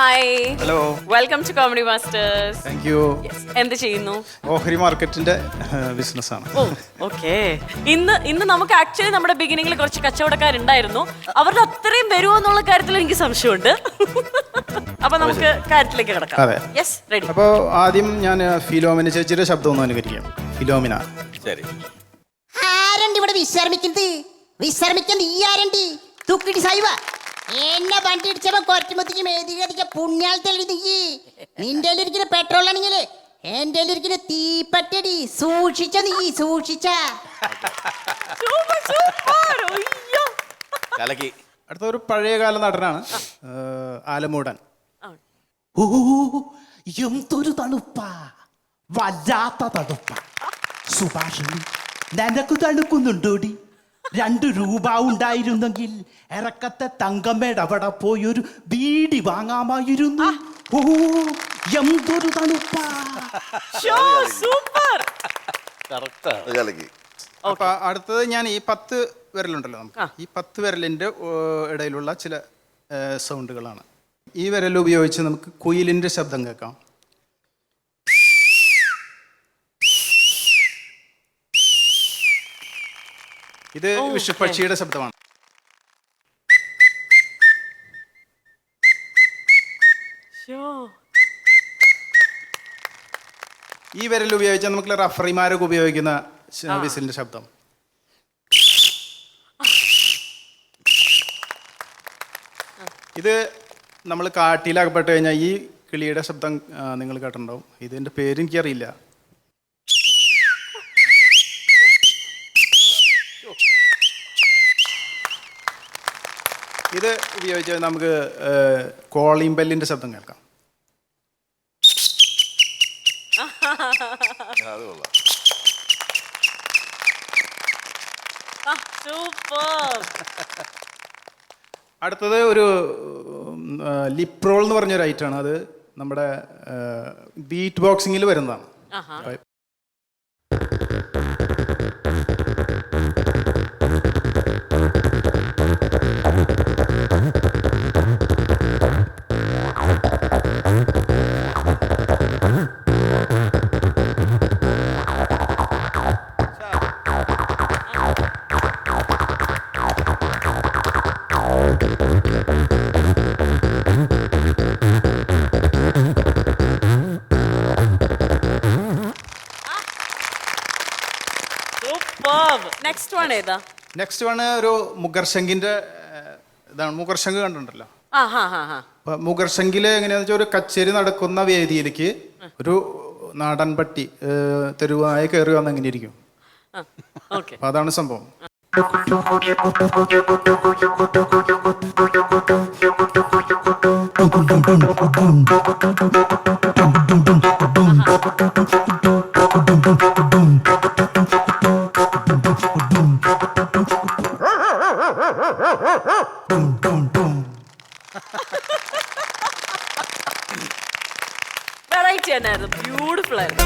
Hi. Hello. Welcome to comedy masters. Thank you. എന്ത് ചെയ്യുന്നു? ഓഹരി മാർക്കറ്റിന്റെ ബിസിനസ്സാണ്. Oh okay. ഇന്ന് നമുക്ക് ആക്ച്വലി നമ്മുടെ ബിഗിനിങ്ങിൽ കുറച്ച് കച്ചവടക്കാരുണ്ടായിരുന്നു. അവരുടെ അത്രയും വരുമോ എന്നുള്ള കാര്യത്തിൽ എനിക്ക് സംശയമുണ്ട്. അപ്പൊ നമുക്ക് കാര്യത്തിലേക്ക് കിടക്കാം. അതെ. Yes, ready. അപ്പോൾ ആദ്യം ഞാൻ ഫിലോമിന ചേച്ചിയുടെ ശബ്ദം ഒന്ന് അനുകരിക്കാം. ഫിലോമിന. ശരി. ആരണ്ട് ഇവിടെ വിശ്രമിക്കാൻ നീ ആരണ്ടി തുക്കിടി സായിവ എന്നെ വണ്ടി ഇടിച്ചപ്പോ കുറച്ചുമ്പത്തേക്ക് മേധികതിക്ക പുണ്യാളത്തല്ലി നീ നിന്റെ ഇരിക്കുന്ന പെട്രോൾ ആണെങ്കിലേ എന്റെ ഇരിക്കുന്ന തീപ്പറ്റടി സൂക്ഷിച്ച നീ സൂക്ഷിച്ച. കലക്കി. അടുത്ത ഒരു പഴയകാല നടനാണ് ആലമൂടൻ. ഓ എന്തൊരു തണുപ്പാ, വല്ലാത്ത തണുപ്പാ. സുഭാഷിണി, നിനക്ക് തണുക്കുന്നുണ്ടോടി? 2 രൂപ ഉണ്ടായിരുന്നെങ്കിൽ ഇറക്കത്തെ തങ്കമ്മയുടെ അവിടെ പോയി ഒരു ബീഡി വാങ്ങാമായിരുന്നു. ഓ എന്തൊരു തണുപ്പാ. സൂപ്പർ. കലക്കി. അപ്പൊ അടുത്തത് ഞാൻ ഈ 10 വിരലുണ്ടല്ലോ, നമുക്ക് ഈ 10 വിരലിന്റെ ഇടയിലുള്ള ചില സൗണ്ടുകളാണ്. ഈ വിരൽ ഉപയോഗിച്ച് നമുക്ക് കുയിലിന്റെ ശബ്ദം കേൾക്കാം. ഇത് വിഷുപക്ഷിയുടെ ശബ്ദമാണ്. ഈ വിരൽ ഉപയോഗിച്ചാൽ നമുക്ക് റഫറിമാരൊക്കെ ഉപയോഗിക്കുന്ന വിസിലിന്റെ ശബ്ദം. ഇത് നമ്മൾ കാട്ടിലകപ്പെട്ട് കഴിഞ്ഞാൽ ഈ കിളിയുടെ ശബ്ദം നിങ്ങൾ കേട്ടിട്ടുണ്ടാവും. ഇതിന്റെ പേര് എനിക്കറിയില്ല. ഇത് ഉപയോഗിച്ച് നമുക്ക് കോളിംഗ് ബെല്ലിന്റെ ശബ്ദം കേൾക്കാം. അടുത്തത് ഒരു ലിപ്രോൾ എന്ന് പറഞ്ഞൊരു ഐറ്റമാണ്. അത് നമ്മുടെ ബീറ്റ് ബോക്സിങ്ങിൽ വരുന്നതാണ്. നെക്സ്റ്റ് വൺ ഒരു മുഗർശങ്കിന്റെ ഇതാണ്. മുഗർശങ്ക് കണ്ടിട്ടുണ്ടല്ലോ. അപ്പൊ മുഗർശങ്കില് എങ്ങനെയാന്ന് വെച്ചാൽ ഒരു കച്ചേരി നടക്കുന്ന വേദിയിലേക്ക് ഒരു നാടൻ പട്ടി തെരുവായി കയറി വന്ന് എങ്ങനെ ഇരിക്കും. അപ്പൊ അതാണ് സംഭവം. വെറൈറ്റി തന്നെയായിരുന്നു. ബ്യൂട്ടിഫുൾ ആയിരുന്നു.